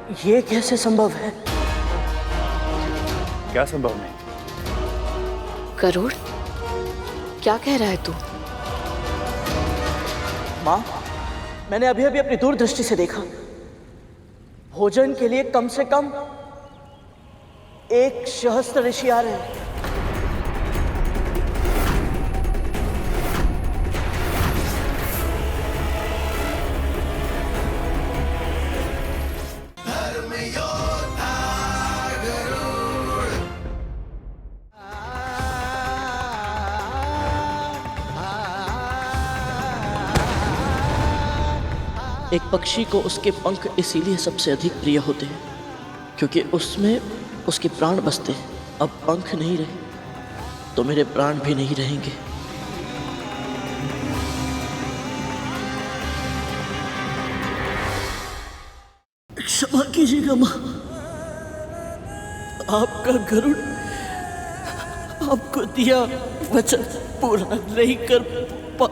ये कैसे संभव है? क्या संभव नहीं? गरुड़, क्या कह रहा है तू? माँ, मैंने अभी अभी अपनी दूरदृष्टि से देखा, भोजन के लिए कम से कम 1 सहस्त्र ऋषि आ रहे हैं। एक पक्षी को उसके पंख इसीलिए सबसे अधिक प्रिय होते हैं क्योंकि उसमें उसके प्राण बसते हैं। अब पंख नहीं रहे तो मेरे प्राण भी नहीं रहेंगे। क्षमा कीजिएगा माँ, आपका गरुड़ आपको दिया वचन पूरा नहीं कर पा।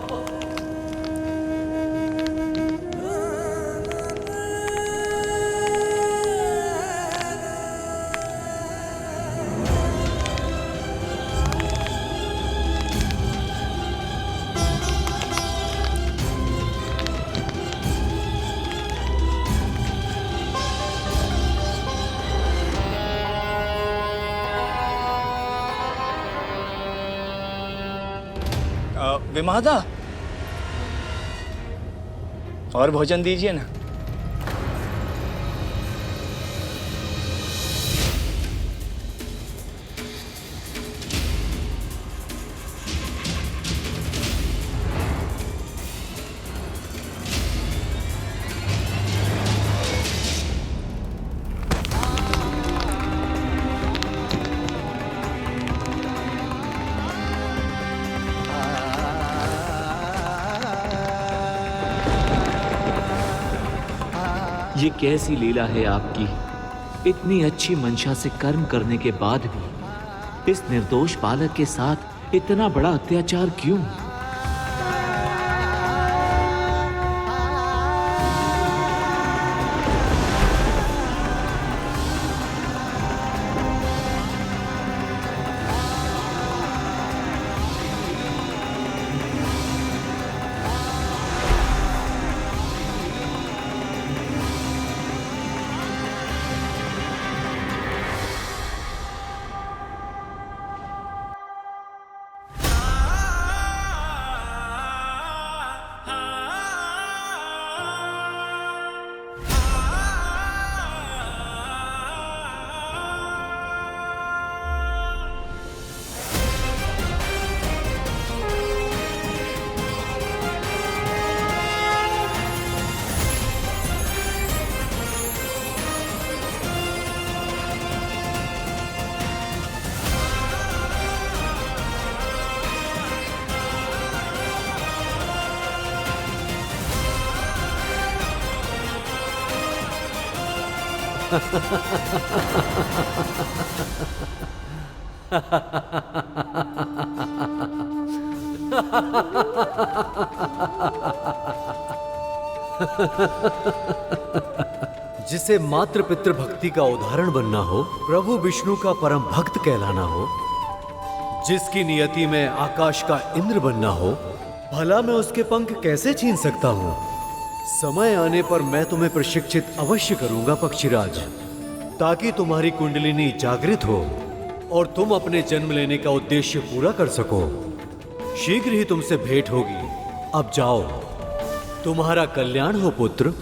विमादा, और भोजन दीजिए ना। ये कैसी लीला है आपकी? इतनी अच्छी मंशा से कर्म करने के बाद भी इस निर्दोष बालक के साथ इतना बड़ा अत्याचार क्यों? जिसे मातृ पितृ भक्ति का उदाहरण बनना हो, प्रभु विष्णु का परम भक्त कहलाना हो, जिसकी नियति में आकाश का इंद्र बनना हो, भला मैं उसके पंख कैसे छीन सकता हूँ? समय आने पर मैं तुम्हें प्रशिक्षित अवश्य करूंगा पक्षीराज, ताकि तुम्हारी कुंडलिनी जागृत हो और तुम अपने जन्म लेने का उद्देश्य पूरा कर सको। शीघ्र ही तुमसे भेंट होगी। अब जाओ, तुम्हारा कल्याण हो पुत्र।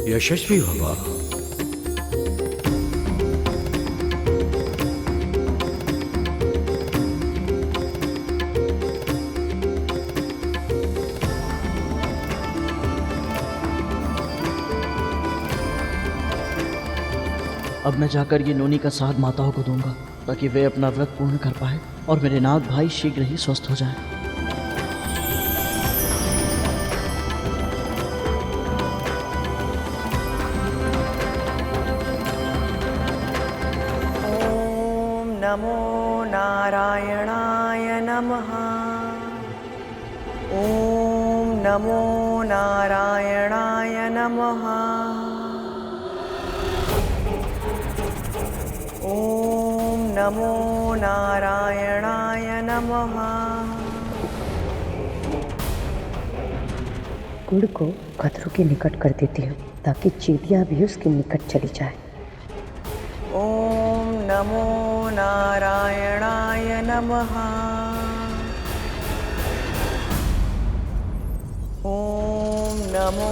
यशस्वी भवा। अब मैं जाकर ये नोनी का साथ माताओं को दूंगा ताकि वे अपना व्रत पूर्ण कर पाए और मेरे नाथ भाई शीघ्र ही स्वस्थ हो जाए। ओम नमो नारायणाय। नारायणाय नमः। ॐ नमो नारायणाय नमः। ॐ नमो नारायणाय नमः। गुड़ को खतरों के निकट कर देती हूँ ताकि चींटियाँ भी उसके निकट चली जाए। ॐ नमो नारायणाय नमः। ॐ नमो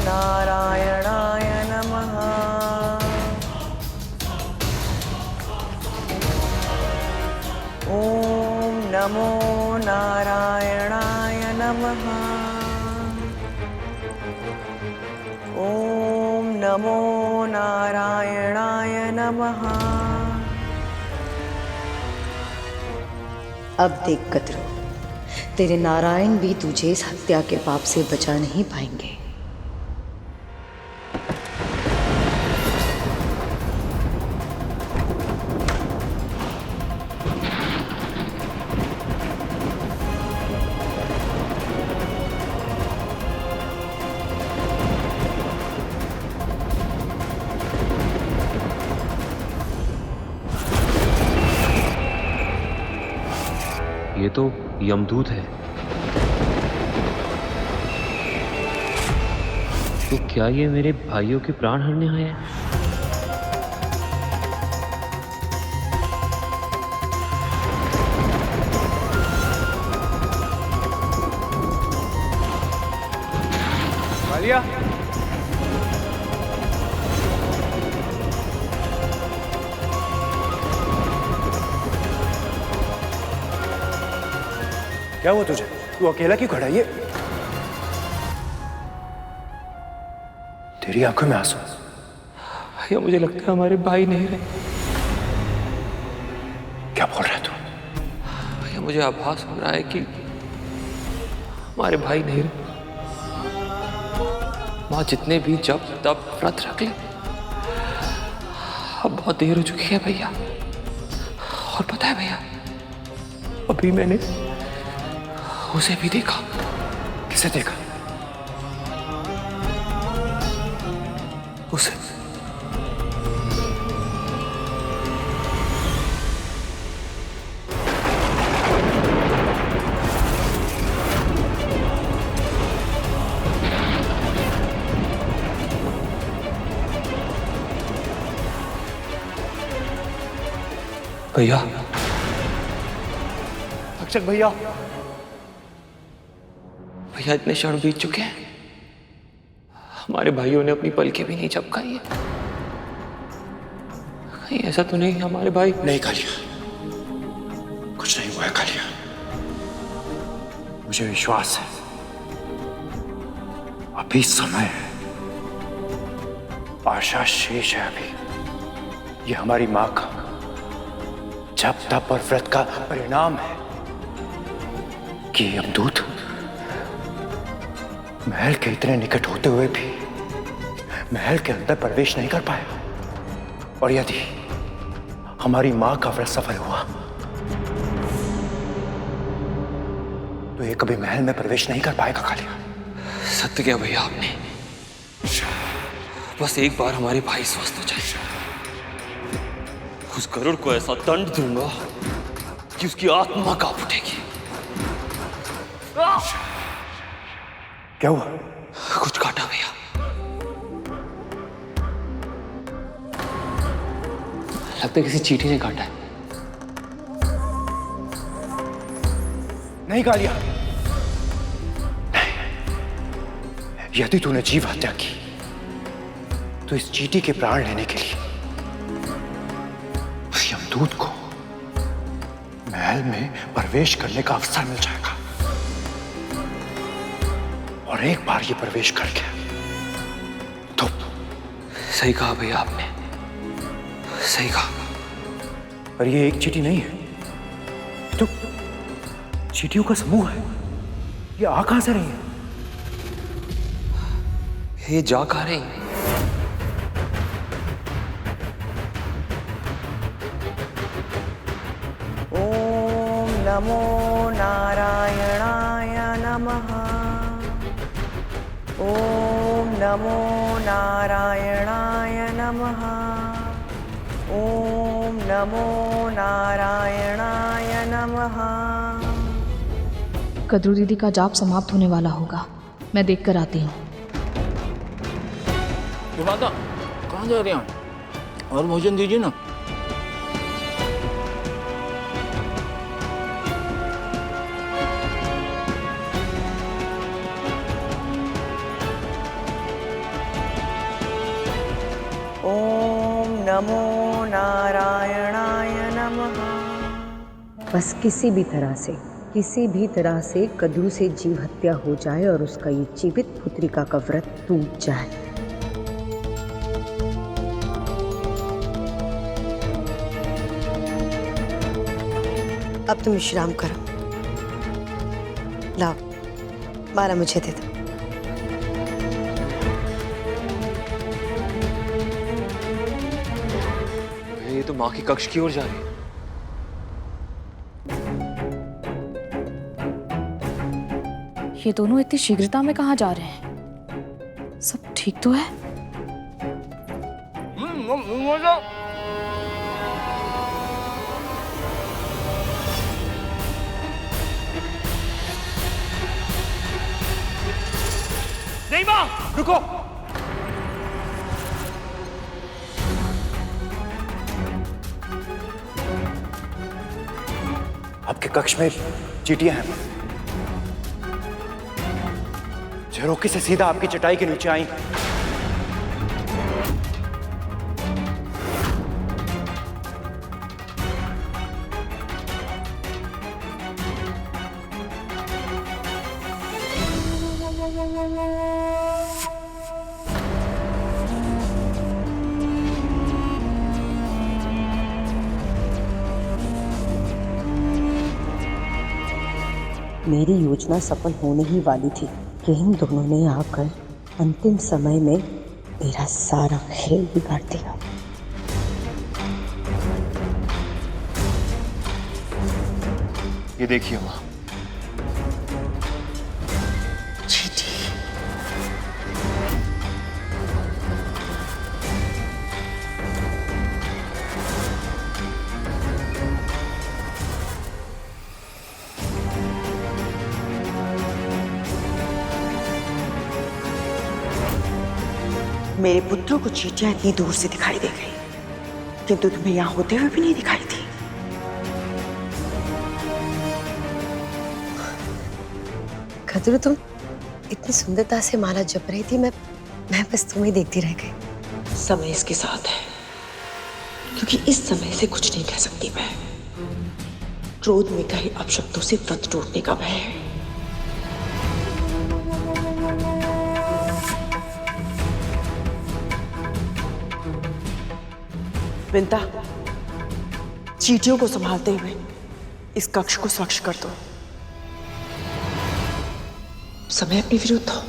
नारायणाय नमः। ॐ नमो नारायणाय नमः। ॐ नमो नारायणाय नमः। अब देख कतरो, तेरे नारायण भी तुझे इस हत्या के पाप से बचा नहीं पाएंगे। ये तो यमदूत है। तो क्या ये मेरे भाइयों के प्राण हरने आए हैं? कालिया, क्या हुआ तुझे? तू अकेला क्यों खड़ा है? ये तेरी आंखों में आंसू? भैया मुझे लगता है हमारे भाई नहीं रहे। क्या बोल रहा है तू? भैया मुझे आभास हो रहा है कि हमारे भाई नहीं रहे। माँ जितने भी जब तब व्रत रख ले, अब बहुत देर हो चुकी है भैया। और पता है भैया, अभी मैंने उसे भी देखा। किसे देखा? उसे भैया, अक्षक भैया, भैया इतने क्षण बीत चुके हैं, हमारे भाइयों ने अपनी पलकें भी नहीं झपकाई है। कहीं ऐसा तो नहीं हमारे भाई? नहीं कालिया, कुछ नहीं हुआ है कालिया। मुझे विश्वास है, अभी समय है, आशा शेष है। अभी ये हमारी मां का जप तप और व्रत का परिणाम है कि यमदूत महल के इतने निकट होते हुए भी महल के अंदर प्रवेश नहीं कर पाया। और यदि हमारी मां का व्रत सफल हुआ तो ये कभी महल में प्रवेश नहीं कर पाएगा कालिया। सत्य क्या भैया आपने? बस एक बार हमारे भाई स्वस्थ हो जाए, उस गरुड़ को ऐसा दंड दूंगा कि उसकी आत्मा कांप उठेगी। क्या हुआ? कुछ काटा भैया। लगता है किसी चींटी ने काटा है। नहीं कालिया, नहीं। यदि तूने जीव हत्या की तो इस चींटी के प्राण लेने के लिए उस यमदूत को महल में प्रवेश करने का अवसर मिल जाएगा। और एक बार ये प्रवेश कर गया तो सही कहा भैया आपने, सही कहा। पर ये एक चींटी नहीं है, तो चींटियों का समूह है। ये आ कहां से रही है? ये जा कहां रही है? नमो नारायणाय नमः। ॐ नमो नारायणाय नमः। ॐ नमो नारायणाय नमः। कद्रू दीदी का जाप समाप्त होने वाला होगा, मैं देख कर आती हूँ। माता कहाँ जा रहे हैं? और भोजन दीजिए ना। ॐ नमो नारायणाय नमः। बस किसी भी तरह से कद्रू से जीव हत्या हो जाए और उसका ये जीवित पुत्रिका का व्रत टूट जाए। अब तुम विश्राम करो। लाओ माला मुझे दे दो। ये तो माँ के कक्ष की ओर जा रही है। ये दोनों इतनी शीघ्रता में कहाँ जा रहे हैं? सब ठीक तो है? नहीं माँ, रुको। आपके कक्ष में चींटियां हैं। झरोखे से सीधा आपकी चटाई के नीचे आई। मेरी योजना सफल होने ही वाली थी कि इन दोनों ने आकर अंतिम समय में मेरा सारा खेल बिगाड़ दिया। ये देखिए माँ, मेरे पुत्रों को चींटियां इतनी दूर से दिखाई दे गई, किंतु तुम्हें यहाँ होते हुए भी नहीं दिखाई थी। कद्रू, तुम इतनी सुंदरता से माला जप रही थी, मैं बस तुम्हें देखती रह गई। समय इसके साथ है, क्योंकि इस समय से कुछ नहीं कह सकती मैं। क्रोध में कहे अपशब्दों से व्रत टूटने का भय है। विंता, चींटियों को संभालते हुए इस कक्ष को स्वच्छ कर दो। समय अपने विरुद्ध हो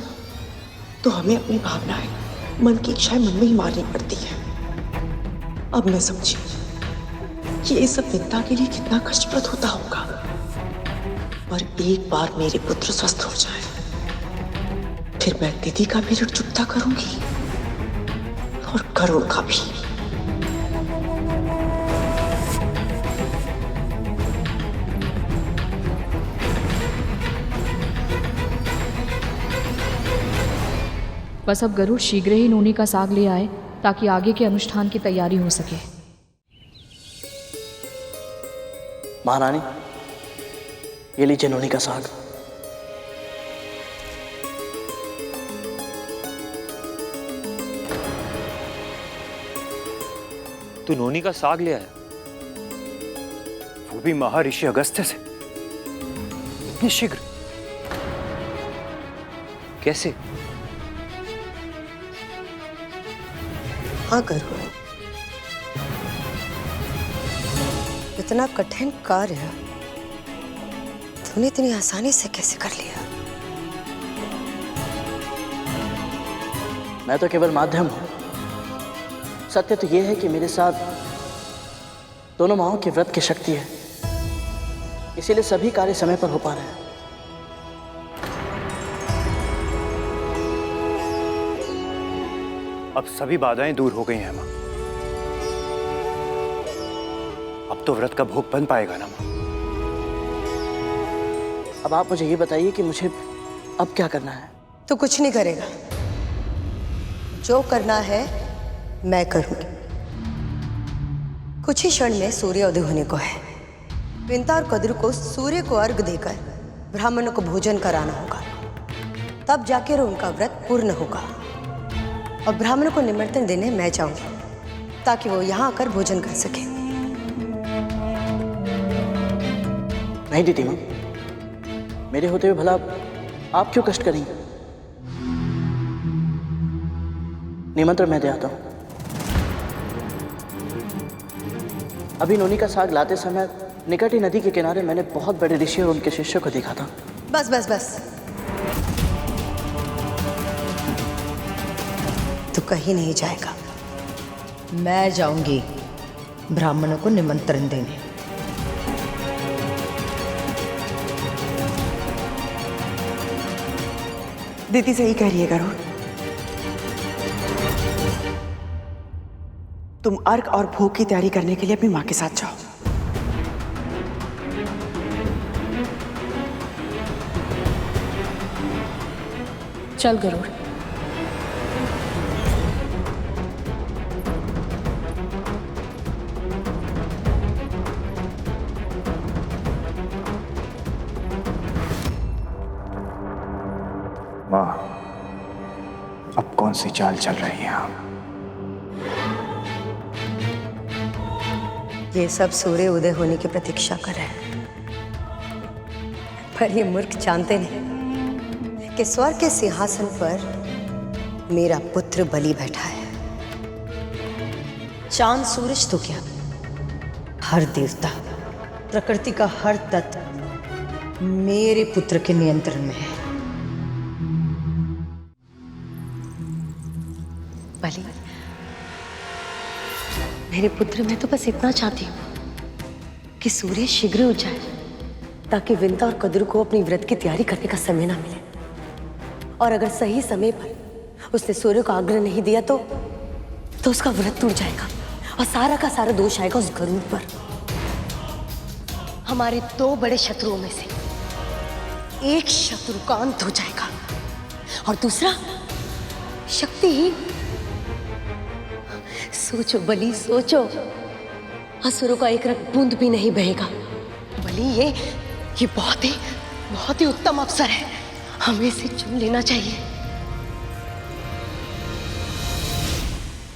तो हमें अपनी भावनाएं, मन की इच्छाएं मन में ही मारनी पड़ती है। अब मैं समझी कि ये सब विंता के लिए कितना कष्टप्रद होता होगा। और एक बार मेरे पुत्र स्वस्थ हो जाए, फिर मैं दीदी का भी ऋण चुकता करूंगी और करुण का भी। बस अब गरुड़ शीघ्र ही नूनी का साग ले आए ताकि आगे के अनुष्ठान की तैयारी हो सके। महारानी, ये लीजिए नूनी का साग। तू नोनी का साग ले आया, वो भी महर्षि अगस्त्य से? इतनी शीघ्र कैसे? हाँ गरुड़, इतना कठिन कार्य तूने इतनी आसानी से कैसे कर लिया? मैं तो केवल माध्यम हूं। सत्य तो यह है कि मेरे साथ दोनों माओं के व्रत की शक्ति है। इसीलिए सभी कार्य समय पर हो पा रहे हैं। अब सभी बाधाएं दूर हो गई हैं माँ। अब तो व्रत का भोग बन पाएगा ना माँ। अब आप मुझे ये बताइए कि मुझे अब क्या करना है। तो कुछ नहीं करेगा, जो करना है मैं करूंगी। कुछ ही क्षण में सूर्योदय होने को है। विंता और कद्रू को सूर्य को अर्घ देकर ब्राह्मणों को भोजन कराना होगा, तब जाकर उनका व्रत पूर्ण होगा। और ब्राह्मणों को निमंत्रण देने मैं जाऊंगी ताकि वो यहाँ आकर भोजन कर सके। नहीं दीदी माँ, मेरे होते हुए भला आप क्यों कष्ट करेंगे? निमंत्रण मैं दे आता हूं। अभी नोनी का साग लाते समय निकट ही नदी के किनारे मैंने बहुत बड़े ऋषि और उनके शिष्यों को देखा था। बस बस बस, तू कहीं नहीं जाएगा। मैं जाऊंगी ब्राह्मणों को निमंत्रण देने। दीदी सही कह रही है गरुड़। तुम अर्घ और भोग की तैयारी करने के लिए अपनी माँ के साथ जाओ। चल गरुड़। माँ, अब कौन सी चाल चल रही है आप? ये सब सूर्य उदय होने की प्रतीक्षा कर रहे हैं, पर ये मूर्ख जानते नहीं कि स्वर्ग के सिंहासन पर मेरा पुत्र बलि बैठा है। चांद सूरज तो क्या, हर देवता, प्रकृति का हर तत्व मेरे पुत्र के नियंत्रण में है। बलि, मेरे पुत्र, मैं तो बस इतना चाहती हूँ कि सूर्य शीघ्र उग जाए ताकि विंता और कद्रू को अपनी व्रत की तैयारी करने का समय ना मिले। और अगर सही समय पर उसने सूर्य को आग्रह नहीं दिया तो उसका व्रत टूट जाएगा और सारा का सारा दोष आएगा उस गरुड़ पर। हमारे दो बड़े शत्रुओं में से एक शत्रु का अंत हो जाएगा और दूसरा शक्तिहीन। सोचो बलि, सोचो, असुरों का एक रक्त बूंद भी नहीं बहेगा। बलि, ये बहुत ही उत्तम अवसर है, हमें इसे चुन लेना चाहिए।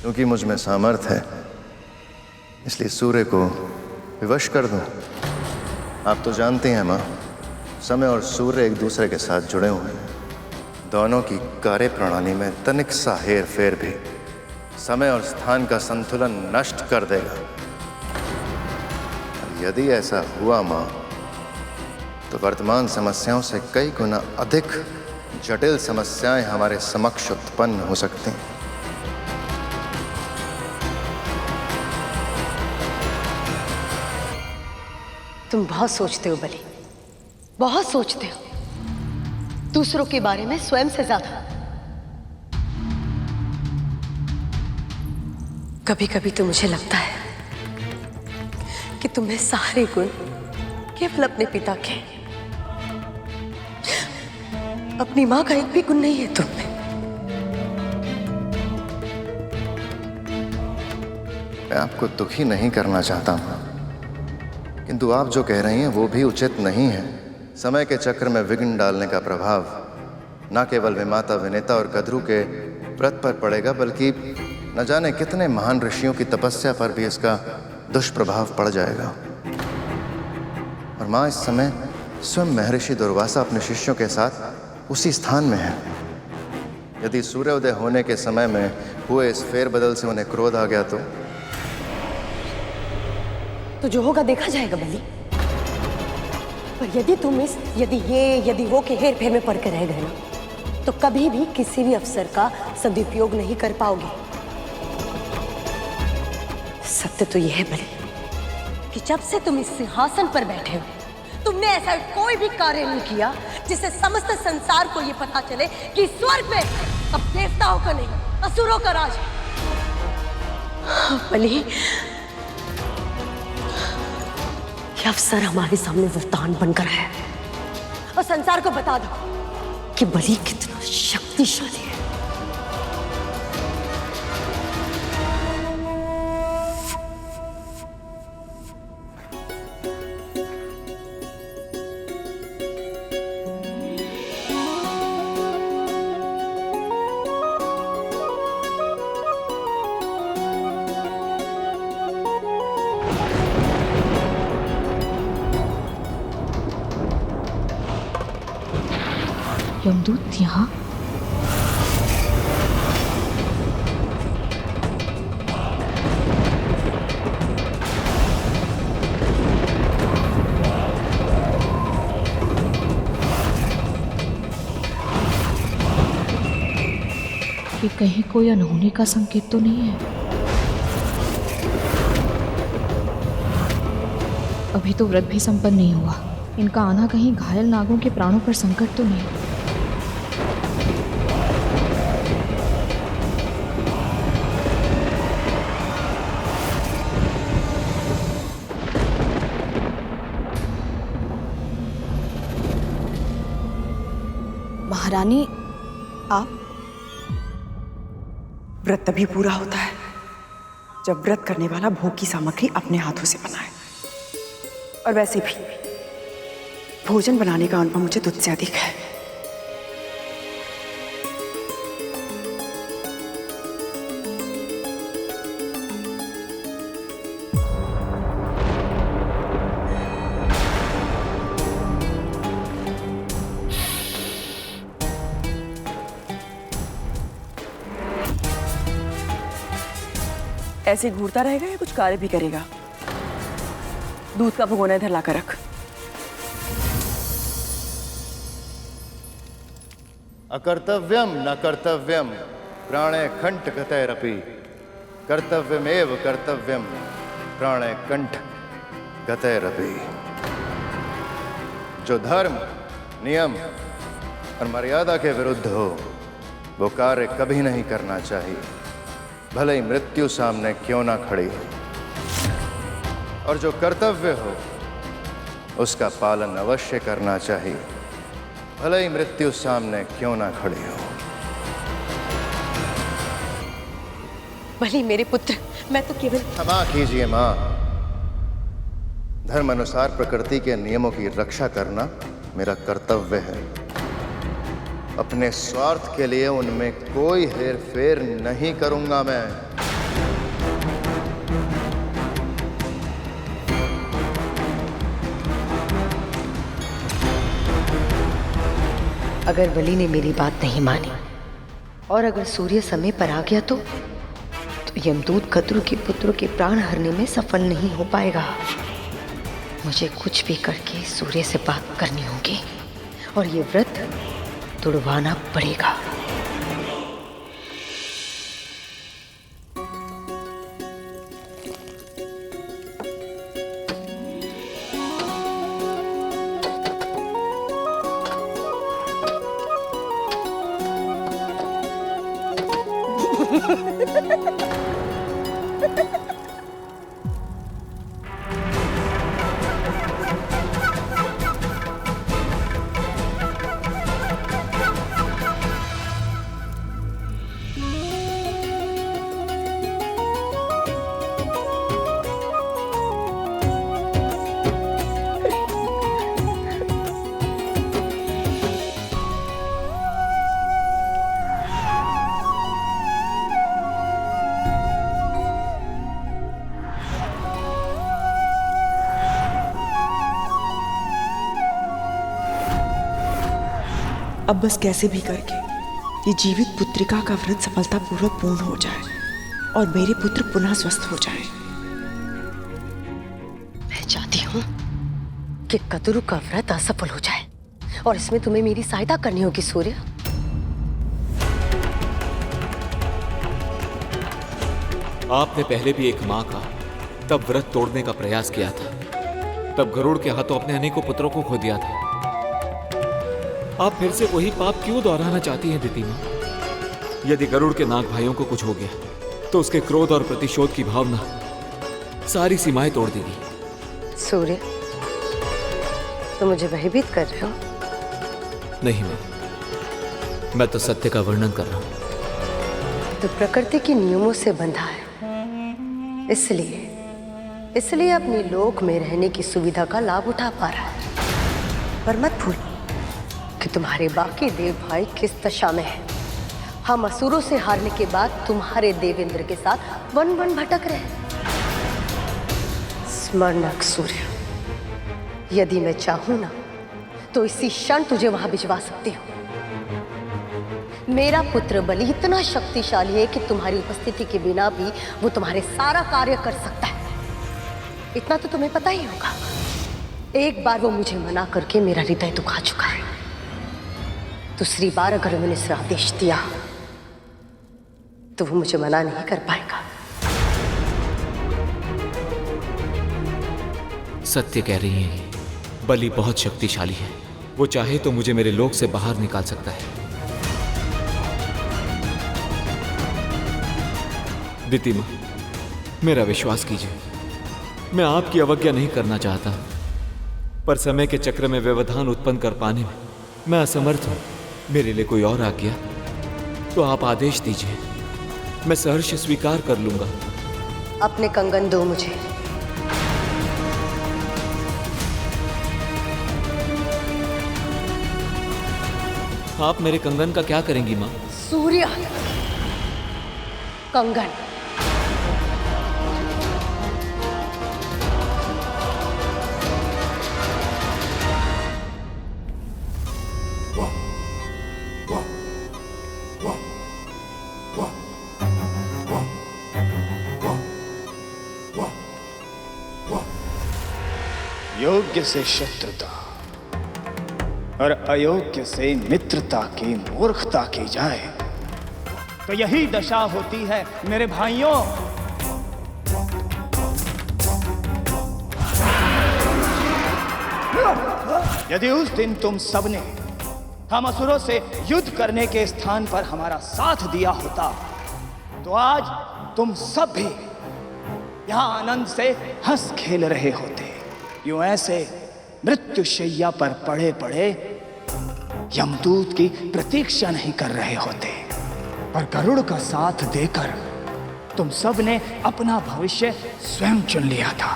क्योंकि मुझ में सामर्थ्य है, इसलिए सूर्य को विवश कर दूं। आप तो जानते हैं माँ, समय और सूर्य एक दूसरे के साथ जुड़े हुए हैं। दोनों की कार्य प्रणाली में तनिक सा हेर फेर भी समय और स्थान का संतुलन नष्ट कर देगा। यदि ऐसा हुआ माँ, तो वर्तमान समस्याओं से कई गुना अधिक जटिल समस्याएं हमारे समक्ष उत्पन्न हो सकती हैं। तुम बहुत सोचते हो बलि, बहुत सोचते हो, दूसरों के बारे में स्वयं से ज्यादा। कभी कभी तो मुझे लगता है कि तुम्हें सारे गुण केवल अपने पिता के, अपनी मां का एक भी गुण नहीं है तुममें। मैं आपको दुखी नहीं करना चाहता हूं, किंतु आप जो कह रही हैं वो भी उचित नहीं है। समय के चक्र में विघ्न डालने का प्रभाव न केवल विमाता विनेता और कद्रू के व्रत पर पड़ेगा, बल्कि न जाने कितने महान ऋषियों की तपस्या पर भी इसका दुष्प्रभाव पड़ जाएगा। और माँ, इस समय स्वयं महर्षि दुर्वासा अपने शिष्यों के साथ उसी स्थान में है। यदि सूर्योदय होने के समय में हुए इस फेरबदल से उन्हें क्रोध आ गया तो जो होगा देखा जाएगा बलि। पर यदि तुम यदि वो के हेर फेर में पड़ के रह गए ना, तो कभी भी किसी भी अवसर का सदुपयोग नहीं कर पाओगे। सत्य तो यह है बलि कि जब से तुम इस सिंहासन पर बैठे हो तुमने ऐसा कोई भी कार्य नहीं किया जिससे समस्त संसार को ये पता चले कि स्वर्ग में अब देवताओं का नहीं असुरों का राज है। बलि, ये अवसर हमारे सामने वरदान बनकर है और संसार को बता दो कि बलि कितना शक्तिशाली है। यमदूत यहाँ? ये कहीं कोई अनहोनी का संकेत तो नहीं है? अभी तो व्रत भी संपन्न नहीं हुआ। इनका आना कहीं घायल नागों के प्राणों पर संकट तो नहीं? महारानी, आप? व्रत तभी पूरा होता है जब व्रत करने वाला भोग की सामग्री अपने हाथों से बनाए। और वैसे भी भोजन बनाने का अनुभव मुझे तुझसे अधिक है। ऐसे घूरता रहेगा या कुछ कार्य भी करेगा? दूध का भगोना इधर लाकर रख। अकर्तव्यम न कर्तव्यम प्राणे कंठ गतैरपि कर्तव्यमेव कर्तव्यम प्राणे कंठ गतैरपि। जो धर्म, नियम और मर्यादा के विरुद्ध हो वो कार्य कभी नहीं करना चाहिए, भले ही मृत्यु सामने क्यों ना खड़ी हो। और जो कर्तव्य हो उसका पालन अवश्य करना चाहिए, भले ही मृत्यु सामने क्यों ना खड़ी हो। बलि मेरे पुत्र, मैं तो केवल... क्षमा कीजिए मां। धर्म अनुसार प्रकृति के नियमों की रक्षा करना मेरा कर्तव्य है। अपने स्वार्थ के लिए उनमें कोई हेरफेर नहीं करूंगा मैं। अगर बलि ने मेरी बात नहीं मानी और अगर सूर्य समय पर आ गया तो यमदूत कद्रु के पुत्रों के प्राण हरने में सफल नहीं हो पाएगा। मुझे कुछ भी करके सूर्य से बात करनी होगी और ये व्रत तुड़वाना पड़ेगा। अब बस कैसे भी करके ये जीवित पुत्रिका का व्रत सफलतापूर्वक पूर्ण हो जाए और मेरे पुत्र पुनः स्वस्थ हो जाए। मैं चाहती हूँ कि कद्रु का व्रत असफल हो जाए और इसमें तुम्हें मेरी सहायता करनी होगी सूर्य। आपने पहले भी एक मां का तब व्रत तोड़ने का प्रयास किया था, तब गरुड़ के हाथों अपने अनेकों पुत्रों को खो दिया था। आप फिर से वही पाप क्यों दोहराना चाहती हैं दिति मां? यदि गरुड़ के नाग भाइयों को कुछ हो गया तो उसके क्रोध और प्रतिशोध की भावना सारी सीमाएं तोड़ देगी। सूर्य, तुम मुझे भयभीत कर रहे हो? नहीं मां, मैं तो सत्य का वर्णन कर रहा हूं। तो प्रकृति के नियमों से बंधा है, इसलिए अपनी लोक में रहने की सुविधा का लाभ उठा पा रहा है। पर मत भूल कि तुम्हारे बाकी देव भाई किस दशा में है। हम असुरों से हारने के बाद तुम्हारे देवेंद्र के साथ वन वन भटक रहे हैं। स्मरण रख सूर्य, यदि मैं चाहूं ना तो इसी क्षण तुझे वहां भिजवा सकती हूँ। मेरा पुत्र बलि इतना शक्तिशाली है कि तुम्हारी उपस्थिति के बिना भी वो तुम्हारे सारा कार्य कर सकता है। इतना तो तुम्हें पता ही होगा। एक बार वो मुझे मना करके मेरा हृदय दुखा चुका है। दूसरी बार अगर मैंने इसे आदेश दिया तो वो मुझे मना नहीं कर पाएगा। सत्य कह रही हैं, बलि बहुत शक्तिशाली है। वो चाहे तो मुझे मेरे लोक से बाहर निकाल सकता है। दिति मां, मेरा विश्वास कीजिए, मैं आपकी अवज्ञा नहीं करना चाहता, पर समय के चक्र में व्यवधान उत्पन्न कर पाने में मैं असमर्थ हूं। मेरे लिए कोई और आज्ञा तो आप आदेश दीजिए, मैं सहर्ष स्वीकार कर लूंगा। अपने कंगन दो मुझे। आप मेरे कंगन का क्या करेंगी मां? सूर्य, कंगन। योग्य से शत्रुता और अयोग्य से मित्रता की मूर्खता की जाए तो यही दशा होती है मेरे भाइयों। यदि उस दिन तुम सबने हम असुरों से युद्ध करने के स्थान पर हमारा साथ दिया होता तो आज तुम सब भी यहां आनंद से हंस खेल रहे होते। यूं ऐसे मृत्युशैया पर पड़े पड़े यमदूत की प्रतीक्षा नहीं कर रहे होते। पर गरुड़ का साथ देकर तुम सब ने अपना भविष्य स्वयं चुन लिया था।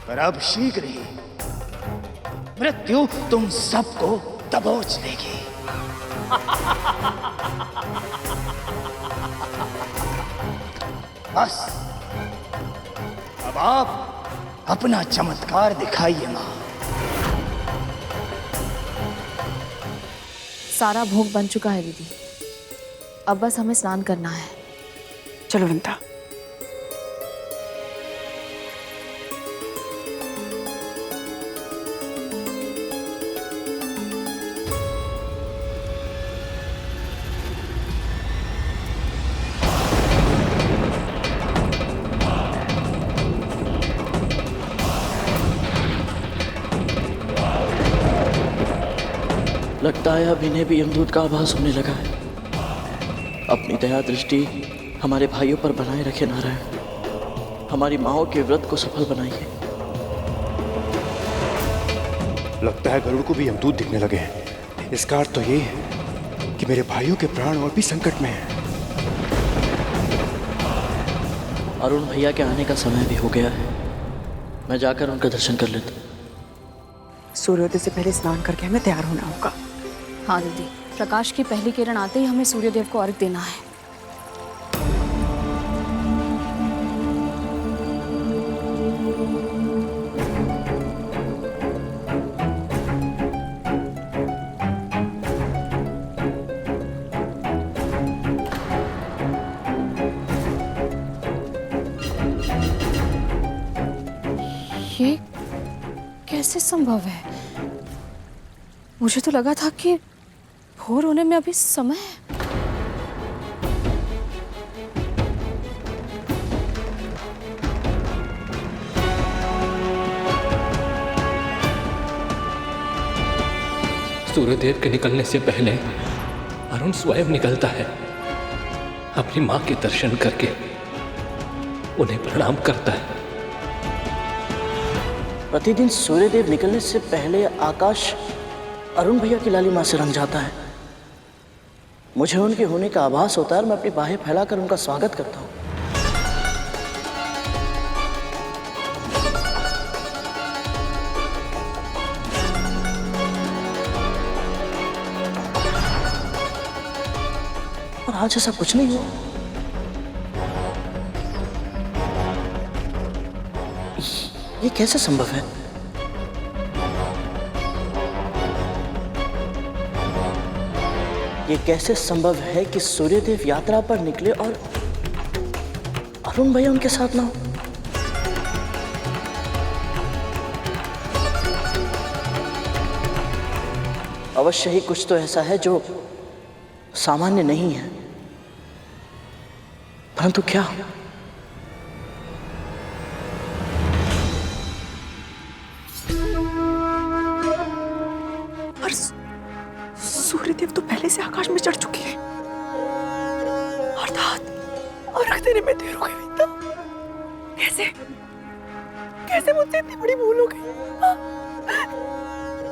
पर अब शीघ्र ही मृत्यु तुम सबको दबोच लेगी। बस अब आप अपना चमत्कार दिखाइए मां। सारा भोग बन चुका है दीदी, अब बस हमें स्नान करना है। चलो विंता। लगता है अब इन्हें भी यमदूत का आभास होने लगा है। अपनी दया दृष्टि हमारे भाइयों पर बनाए रखे नारायण। हमारी माओं के व्रत को सफल बनाइए। लगता है गरुड़ को भी यमदूत दिखने लगे हैं। इसका अर्थ तो ये है कि मेरे भाइयों के प्राण और भी संकट में हैं। अरुण भैया के आने का समय भी हो गया है, मैं जाकर उनका दर्शन कर लेता हूँ। सूर्योदय से पहले स्नान करके हमें तैयार होना होगा। हाँ दीदी, प्रकाश की पहली किरण आते ही हमें सूर्यदेव को अर्घ्य देना है। ये कैसे संभव है? मुझे तो लगा था कि भोर होने में अभी समय है। सूर्यदेव के निकलने से पहले अरुण स्वयं निकलता है, अपनी मां के दर्शन करके उन्हें प्रणाम करता है। प्रतिदिन सूर्यदेव निकलने से पहले आकाश अरुण भैया की लाली मां से रंग जाता है। मुझे उनके होने का आभास होता है और मैं अपनी बाहें फैलाकर उनका स्वागत करता हूँ। और आज ऐसा कुछ नहीं हुआ। ये कैसे संभव है? ये कैसे संभव है कि सूर्यदेव यात्रा पर निकले और अरुण भैया उनके साथ ना हो? अवश्य ही कुछ तो ऐसा है जो सामान्य नहीं है, परंतु क्या? पर सूर्यदेव तो पहले से आकाश में चढ़ चुके हैं। अर्थात अर्घ देने में देर हो गई विंता। कैसे कैसे मुझसे इतनी बड़ी भूल हो गई?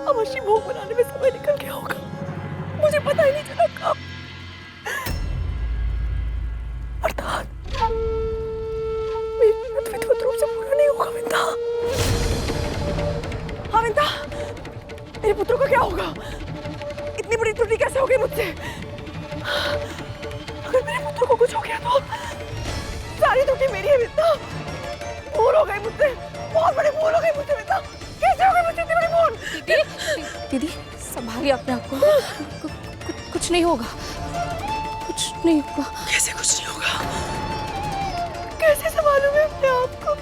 अवश्य भोग बनाने में समय निकल गया होगा, मुझे पता ही नहीं चला कब। अर्थात मेरी व्रत विधिवत रूप से पूरा नहीं होगा विंता। हाँ विंता, मेरे पुत्र को क्या होगा? इतनी बड़ी त्रुटि कैसे हो गई मुझसे? अगर मेरे पुत्र को कुछ हो गया तो सारी त्रुटि मेरी है विंता। भूल हो गई मुझसे, बहुत बड़ी भूल हो गई मुझसे विंता। कैसे हो गई मुझसे इतनी बड़ी भूल? दीदी संभालिए अपने आप को। कुछ नहीं होगा, कुछ नहीं होगा। कैसे कुछ नहीं होगा? कैसे संभालूं मैं अपने आप को?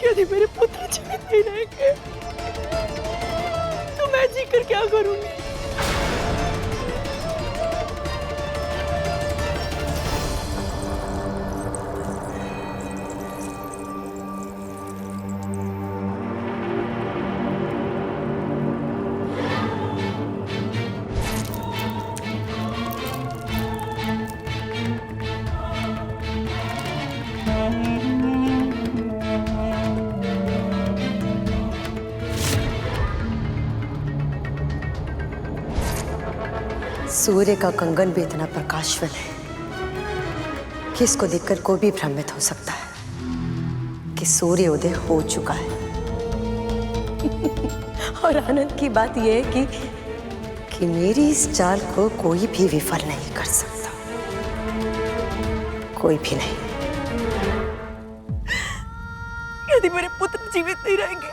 यदि मेरे पुत्र जीवित नहीं रहेंगे तो मैं जीकर क्या करूंगी? सूर्य का कंगन भी इतना प्रकाशवान है कि इसको देखकर कोई भी भ्रमित हो सकता है कि सूर्य उदय हो चुका है। और आनंद की बात यह है कि मेरी इस चाल को कोई भी विफल नहीं कर सकता, कोई भी नहीं। यदि मेरे पुत्र जीवित नहीं रहेंगे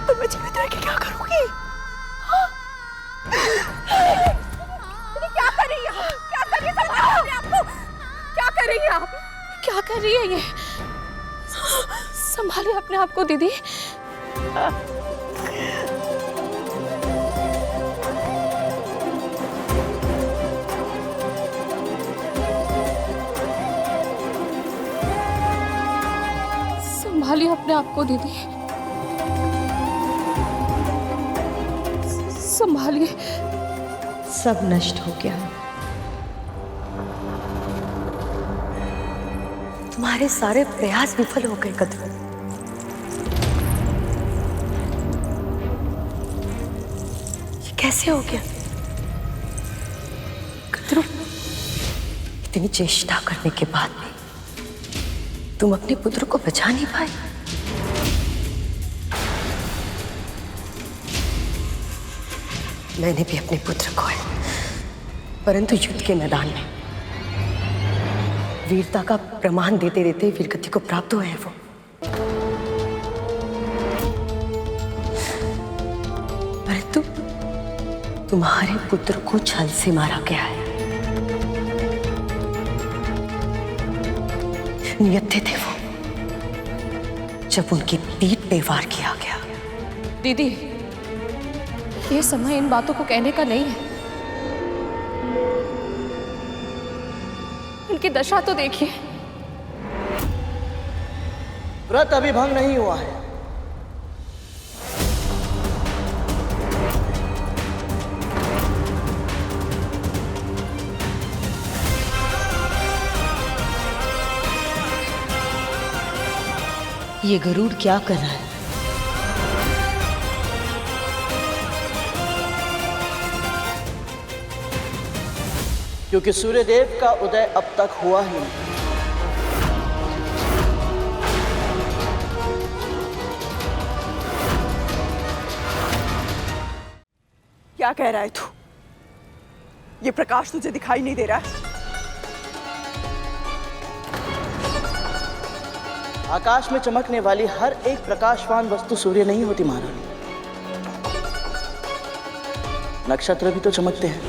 तो मैं जीवित रह के क्या करूंगी? क्या कर रही है? क्या कर रही है? आपको क्या कर रही है आप? क्या कर रही है ये? संभालिए अपने आप को दीदी। संभालिए अपने आप को दीदी, संभालिए। सब नष्ट हो गया। तुम्हारे सारे प्रयास विफल हो गए कद्रू। ये कैसे हो गया कद्रू? इतनी चेष्टा करने के बाद भी तुम अपने पुत्र को बचा नहीं पाए। मैंने भी अपने पुत्र को है, परंतु युद्ध के मैदान में वीरता का प्रमाण देते देते वीरगति को प्राप्त हुए हैं वो। परंतु तुम्हारे पुत्र को छल से मारा गया है। नियत थे वो जब उनकी पीठ पे वार किया गया। दीदी, ये समय इन बातों को कहने का नहीं है। उनकी दशा तो देखिए। व्रत अभी भंग नहीं हुआ है, ये गरुड़ क्या कर रहा है? क्योंकि सूर्यदेव का उदय अब तक हुआ ही नहीं। क्या कह रहा है तू? ये प्रकाश तुझे दिखाई नहीं दे रहा है? आकाश में चमकने वाली हर एक प्रकाशवान वस्तु सूर्य नहीं होती महारानी। नक्षत्र भी तो चमकते हैं।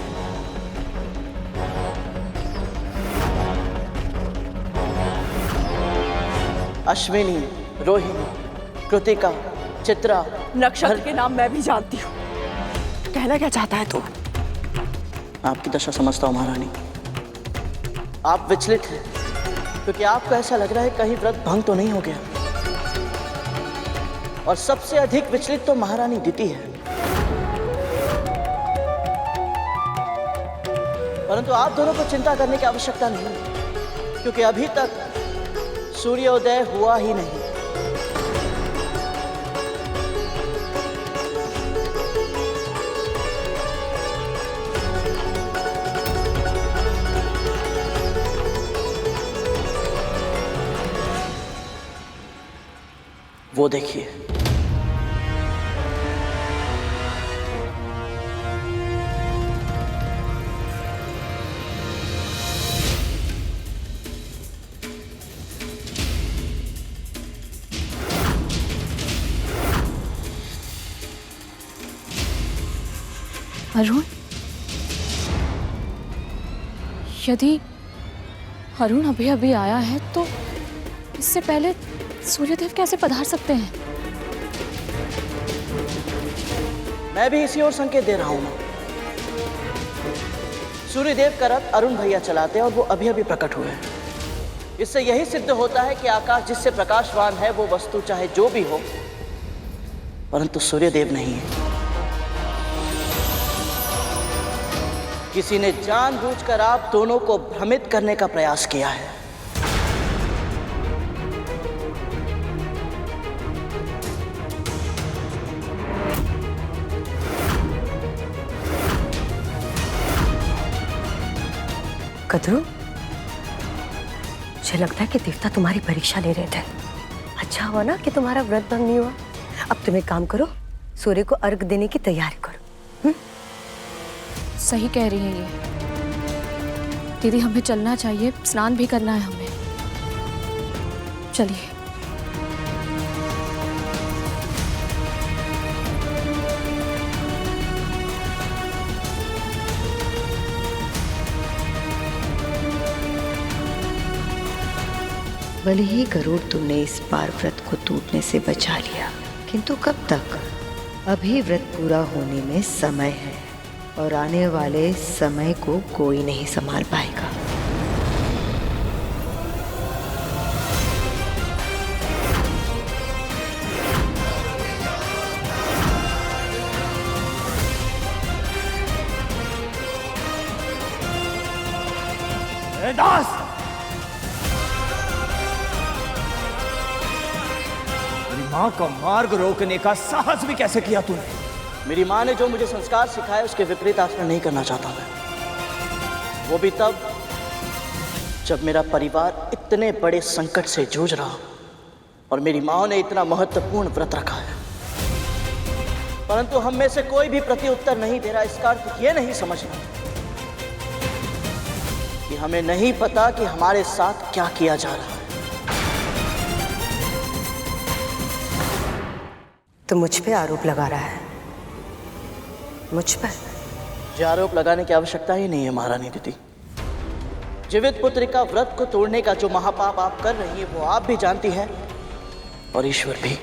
अश्विनी, रोहिणी, कृतिका, चित्रा, नक्षत्र के नाम मैं भी जानती हूँ। कहना क्या चाहता है तू? आपकी दशा समझता हूँ महारानी। आप विचलित हैं क्योंकि आपको ऐसा लग रहा है कहीं व्रत भंग तो नहीं हो गया। और सबसे अधिक विचलित तो महारानी दिति है। परंतु आप दोनों को चिंता करने की आवश्यकता नहीं, क्योंकि अभी तक सूर्योदय हुआ ही नहीं। वो देखिए, अरुण, यदि अरुण अभी अभी आया है तो इससे पहले सूर्यदेव कैसे पधार सकते हैं? मैं भी इसी ओर संकेत दे रहा हूं। सूर्यदेव का रथ अरुण भैया चलाते हैं और वो अभी अभी प्रकट हुए हैं। इससे यही सिद्ध होता है कि आकाश जिससे प्रकाशवान है वो वस्तु चाहे जो भी हो, परंतु सूर्यदेव नहीं है। किसी ने जानबूझकर आप दोनों को भ्रमित करने का प्रयास किया है। कद्रू, मुझे लगता है कि देवता तुम्हारी परीक्षा ले रहे थे। अच्छा हुआ ना कि तुम्हारा व्रत भंग नहीं हुआ। अब तुम एक काम करो, सूर्य को अर्घ देने की तैयारी करो। सही कह रही है ये दीदी, हमें चलना चाहिए, स्नान भी करना है हमें। चलिए। भले ही गरुड़ तुमने इस बार व्रत को टूटने से बचा लिया, किंतु कब तक? अभी व्रत पूरा होने में समय है और आने वाले समय को कोई नहीं संभाल पाएगा। दास, मेरी मां का मार्ग रोकने का साहस भी कैसे किया तूने? मेरी माँ ने जो मुझे संस्कार सिखाए उसके विपरीत आचरण नहीं करना चाहता मैं। वो भी तब जब मेरा परिवार इतने बड़े संकट से जूझ रहा और मेरी माँ ने इतना महत्वपूर्ण व्रत रखा है, परंतु हम में से कोई भी प्रत्युत्तर नहीं दे रहा। इसका अर्थ ये नहीं समझना कि हमें नहीं पता कि हमारे साथ क्या किया जा रहा है। तो मुझ पे आरोप लगा रहा है? मुझ पर? मुझे आरोप लगाने की आवश्यकता ही नहीं है महारानी दीदी। जीवित पुत्र का व्रत को तोड़ने का जो महापाप आप कर रही हैं वो आप भी जानती हैं और ईश्वर भी।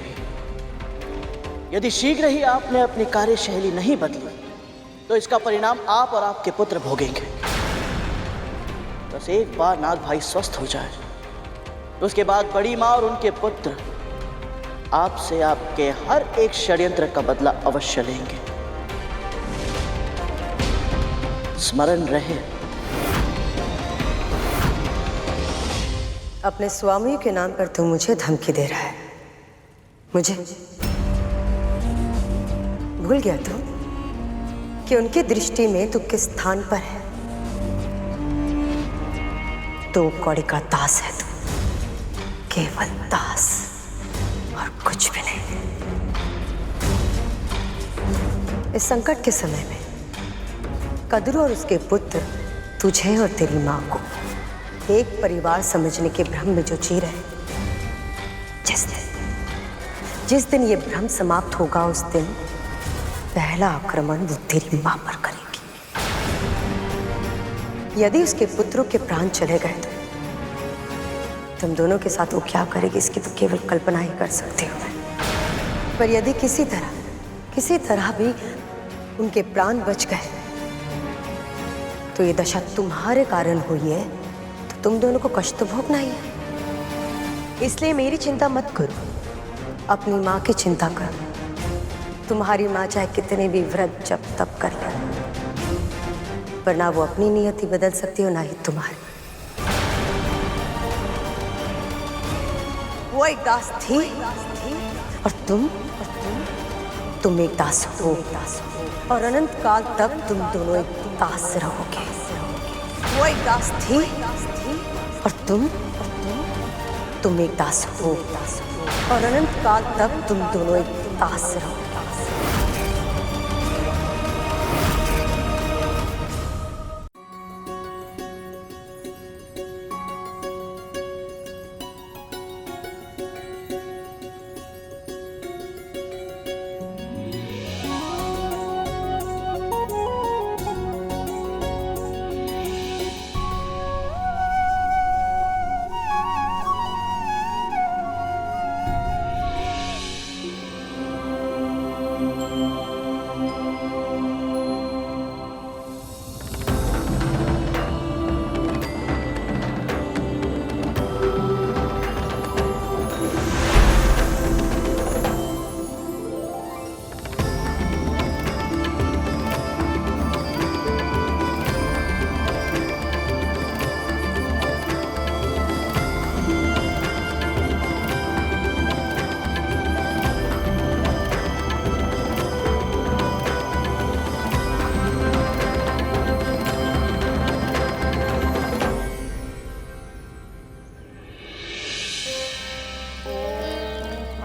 यदि शीघ्र ही आपने अपनी कार्यशैली नहीं बदली तो इसका परिणाम आप और आपके पुत्र भोगेंगे। बस एक बार नाग भाई स्वस्थ हो जाए तो उसके बाद बड़ी माँ और उनके पुत्र आपसे आपके हर एक षड्यंत्र का बदला अवश्य लेंगे। स्मरण रहे। अपने स्वामी के नाम पर तू मुझे धमकी दे रहा है, मुझे भूल गया तू कि उनकी दृष्टि में तू किस स्थान पर है? तो कौड़ी का दास है तू, केवल दास और कुछ भी नहीं। इस संकट के समय में कद्रू और उसके पुत्र तुझे और तेरी मां को एक परिवार समझने के भ्रम में जो जी रहे, जिस दिन ये भ्रम समाप्त होगा उस दिन पहला आक्रमण वो तेरी मां पर करेगी। यदि उसके पुत्रों के प्राण चले गए तो तुम दोनों के साथ वो क्या करेगी इसकी तो केवल कल्पना ही कर सकते हो। पर यदि किसी तरह भी उनके प्राण बच गए तो ये दशा तुम्हारे कारण हुई है, तो तुम दोनों को कष्ट तो भोगना ही है। इसलिए मेरी चिंता मत करो, अपनी माँ की चिंता करो। तुम्हारी माँ चाहे कितने भी व्रत जप तप कर ले, पर ना वो अपनी नियति बदल सकती हो ना ही तुम्हारी। वो एक दास थी और तुम एक दास हो, और अनंत काल तक तुम दोनों एक दास रहोगे। वो एक दास थी और तुम एक दास हो, और अनंत काल तक तुम दोनों एक दास रहोगे।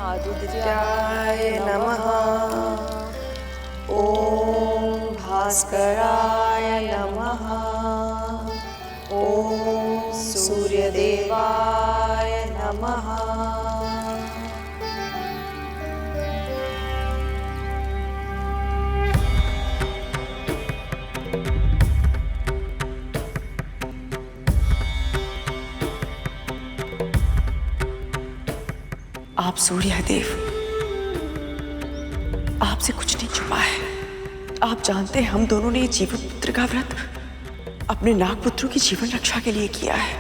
आदित्याय नमः। ओम भास्कराय नमः। ओम सूर्यदेवाय नमः। आप सूर्यदेव, आपसे कुछ नहीं छुपा है। आप जानते हैं हम दोनों ने ये जीवन पुत्र का व्रत अपने नागपुत्रों की जीवन रक्षा के लिए किया है।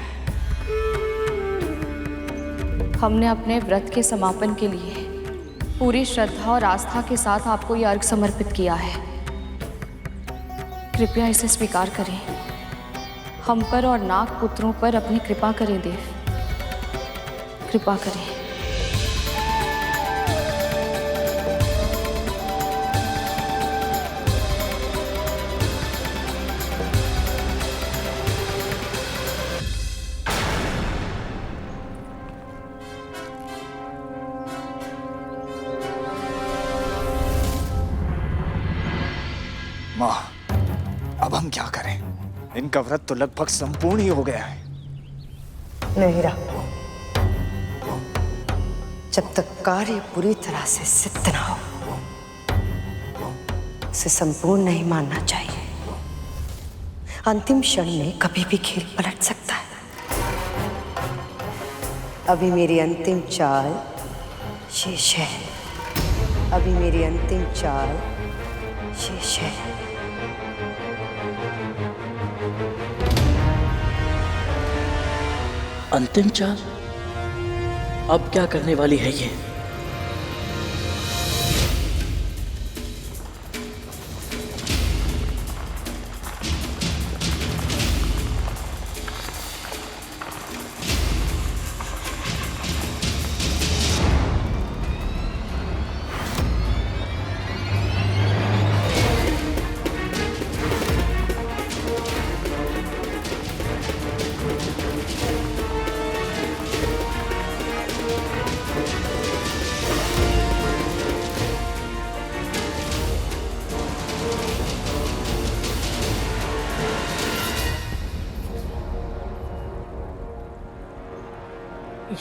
हमने अपने व्रत के समापन के लिए पूरी श्रद्धा और आस्था के साथ आपको ये अर्घ समर्पित किया है। कृपया इसे स्वीकार करें। हम पर और नागपुत्रों पर अपनी कृपा करें देव, कृपा करें। माँ, अब हम क्या करें? इनका व्रत तो लगभग संपूर्ण ही हो गया है। नहीं रहा, जब तक कार्य पूरी तरह से सिद्ध ना हो उसे संपूर्ण नहीं मानना चाहिए। अंतिम क्षण में कभी भी खेल पलट सकता है। अभी मेरी अंतिम चाल शेष है। अभी मेरी अंतिम चाल शेष है। अंतिम चाल? अब क्या करने वाली है ये?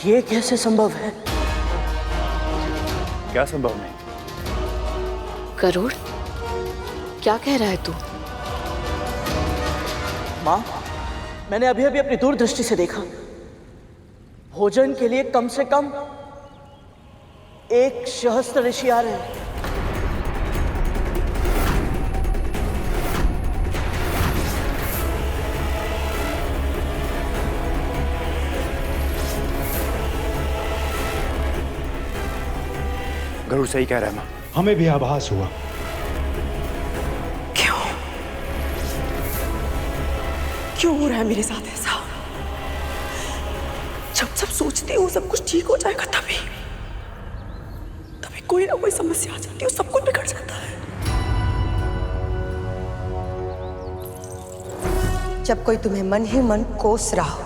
ये कैसे संभव है? क्या संभव नहीं? करोड़, क्या कह रहा है तू? माँ, मैंने अभी अभी अपनी दूरदृष्टि से देखा, भोजन के लिए कम से कम 1 सहस्त्र ऋषि आ रहे हैं। गरुड़ सही कह रहा है माँ। हमें भी आभास हुआ। क्यों हो रहा है मेरे साथ ऐसा? जब सब सोचते हो सब कुछ ठीक हो जाएगा, तभी कोई ना कोई समस्या आ जाती है, सब कुछ बिगड़ जाता है। जब कोई तुम्हें मन ही मन कोस रहा हो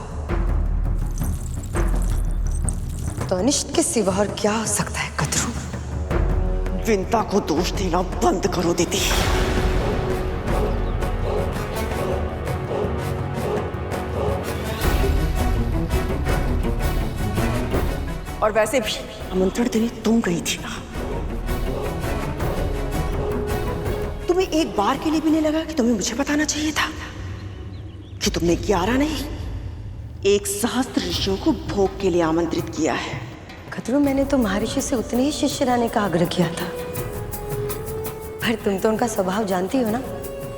तो अनिष्ट के सिवा और क्या हो सकता है कद्रू? विंता को दोष देना बंद करो दीदी। और वैसे भी आमंत्रण देने तुम गई थी ना, तुम्हें एक बार के लिए भी नहीं लगा कि तुम्हें मुझे बताना चाहिए था कि तुमने 11 नहीं 1 सहस्त्र ऋषियों को भोग के लिए आमंत्रित किया है? कद्रू, मैंने तो महर्षि से उतने ही शिष्य लाने का आग्रह किया था, पर तुम तो उनका स्वभाव जानती हो ना,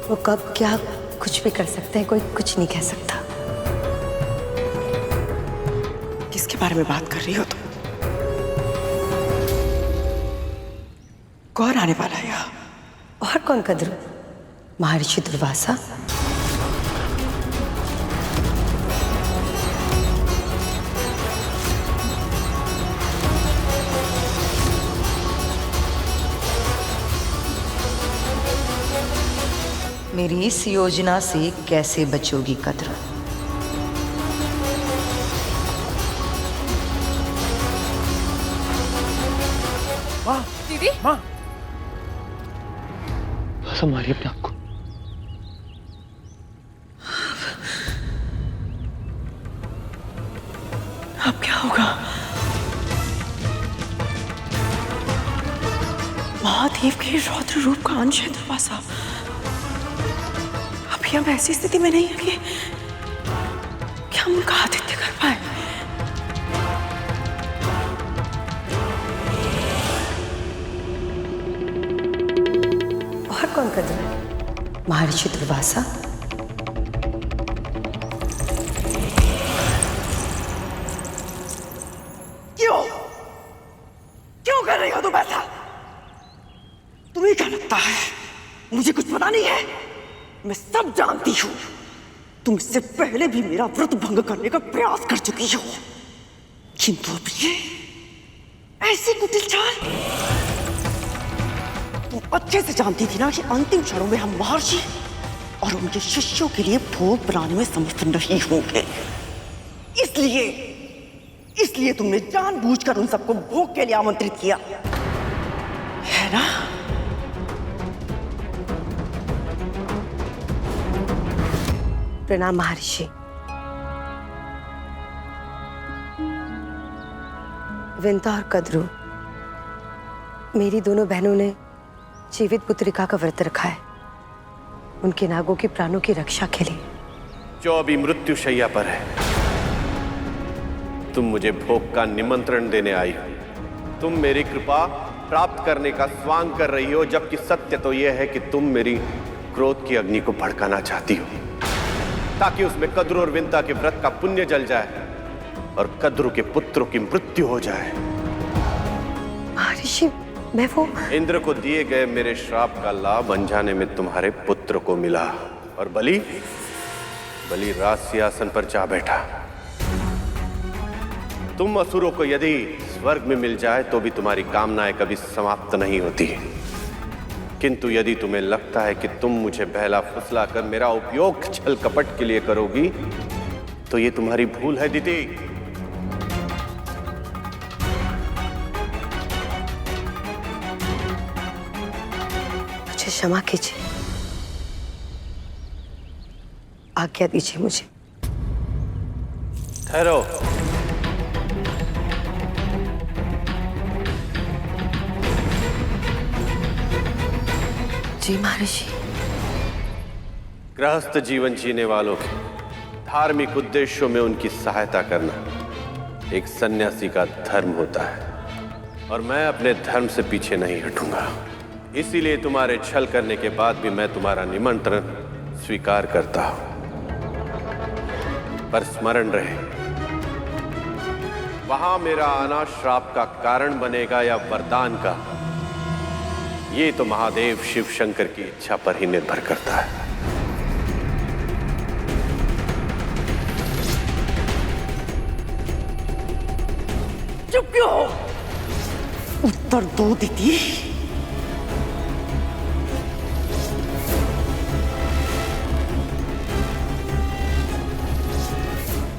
वो कब क्या कुछ भी कर सकते हैं, कोई कुछ नहीं कह सकता। किसके बारे में बात कर रही हो तुम? कौन आने वाला है यहाँ? और कौन कद्रू? महर्षि दुर्वासा। मेरी इस योजना से कैसे बचोगी कद्रू? माँ, दीदी, माँ, संभालिए अपने आप को। अब क्या होगा? महादेव के रौद्र रूप का अंश है दुर्वासा। अभी हम ऐसी स्थिति में नहीं है कि हम उनका आतिथ्य कर पाए। और कौन कद्रू? महर्षि दुर्वासा। क्यों कर रही हो तुम ऐसा? तुम्हें क्या लगता है मुझे कुछ पता नहीं है? मैं सब जानती हूँ। तुम इससे पहले भी मेरा व्रत भंग करने का प्रयास कर चुकी हो, किंतु अब ये ऐसी कुटिल चाल। तुम अच्छे से जानती थी ना कि अंतिम क्षणों में हम महर्षि और उनके शिष्यों के लिए भोग बनाने में समर्थ नहीं होंगे। इसलिए तुमने जानबूझकर उन सबको भोग के लिए आमंत्रित किया, है ना? प्रणाम महर्षि। विंता और कद्रू, मेरी दोनों बहनों ने जीवित पुत्रिका का व्रत रखा है, उनके नागों के प्राणों की रक्षा के लिए। जो अभी मृत्यु शैया पर है, तुम मुझे भोग का निमंत्रण देने आई हो। तुम मेरी कृपा प्राप्त करने का स्वांग कर रही हो, जबकि सत्य तो यह है कि तुम मेरी क्रोध की अग्नि को भड़काना चाहती हो, ताकि उसमें कद्रू और विंता के व्रत का पुण्य जल जाए और कद्रू के पुत्रों की मृत्यु हो जाए। महर्षि, मैं वो इंद्र को दिए गए मेरे श्राप का लाभ अनजाने में तुम्हारे पुत्र को मिला, और बलि राज सिंहासन पर जा बैठा। तुम असुरों को यदि स्वर्ग में मिल जाए तो भी तुम्हारी कामनाएं कभी समाप्त नहीं होती, किंतु यदि तुम्हें लगता है कि तुम मुझे बहला फुसला कर मेरा उपयोग छल कपट के लिए करोगी, तो ये तुम्हारी भूल है दीदी। मुझे क्षमा कीजिए, आज्ञा दीजिए मुझे। ठहरो। जी महर्षि। गृहस्थ जीवन जीने वालों के धार्मिक उद्देश्यों में उनकी सहायता करना एक सन्यासी का धर्म होता है और मैं अपने धर्म से पीछे नहीं हटूंगा। इसीलिए तुम्हारे छल करने के बाद भी मैं तुम्हारा निमंत्रण स्वीकार करता हूं। पर स्मरण रहे, वहां मेरा आना श्राप का कारण बनेगा या वरदान का, ये तो महादेव शिव शंकर की इच्छा पर ही निर्भर करता है। चुप क्यों हो? उत्तर दो दीदी।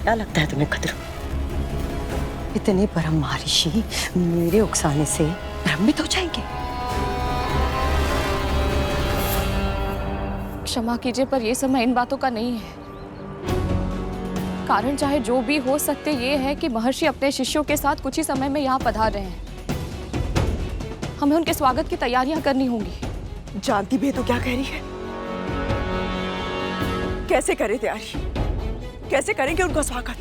क्या लगता है तुम्हें खतरा? इतने परम महर्षि मेरे उकसाने से भ्रमित हो जाएंगे? क्षमा कीजिए, पर यह समय इन बातों का नहीं है। कारण चाहे जो भी हो, सत्य ये है कि महर्षि अपने शिष्यों के साथ कुछ ही समय में यहाँ पधार रहे हैं। हमें उनके स्वागत की तैयारियां करनी होंगी। जानती भी है तो क्या कह रही है? कैसे करें तैयारी? कैसे करेंगे उनका स्वागत?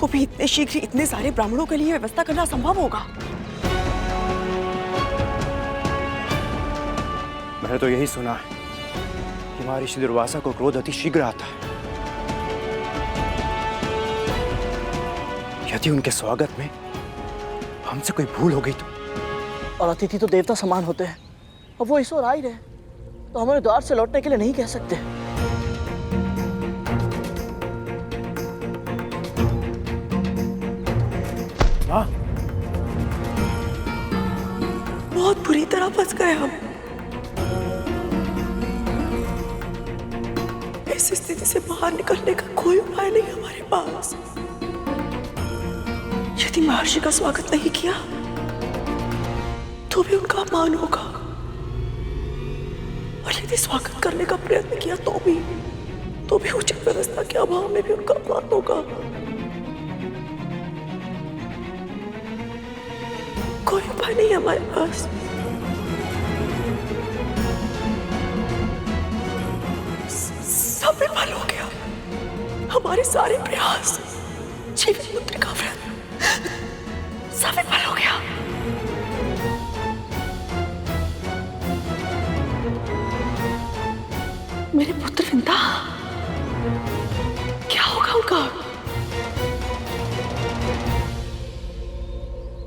वो भी इतने शीघ्र इतने सारे ब्राह्मणों के लिए व्यवस्था करना संभव होगा? मैंने तो यही सुना है कि महर्षि दुर्वासा को क्रोध अति शीघ्र आता है। यदि उनके स्वागत में हमसे कोई भूल हो गई तो? और अतिथि तो देवता समान होते हैं, अब वो इस ओर आ ही रहे, तो हम उन्हें द्वार से लौटने के लिए नहीं कह सकते। बहुत बुरी तरह फंस गए हम। इस स्थिति से बाहर निकलने का कोई उपाय नहीं हमारे पास। यदि महर्षि का स्वागत नहीं किया तो भी उनका अपमान होगा, और यदि स्वागत करने का प्रयत्न किया तो भी उचित व्यवस्था के अभाव में भी उनका अपमान होगा। कोई उपाय नहीं हमारे पास। सब विफल हो गया, हमारे सारे प्रयास, जीवित पुत्र का व्रत सब विफल हो गया। मेरे पुत्र विंता, क्या होगा उनका?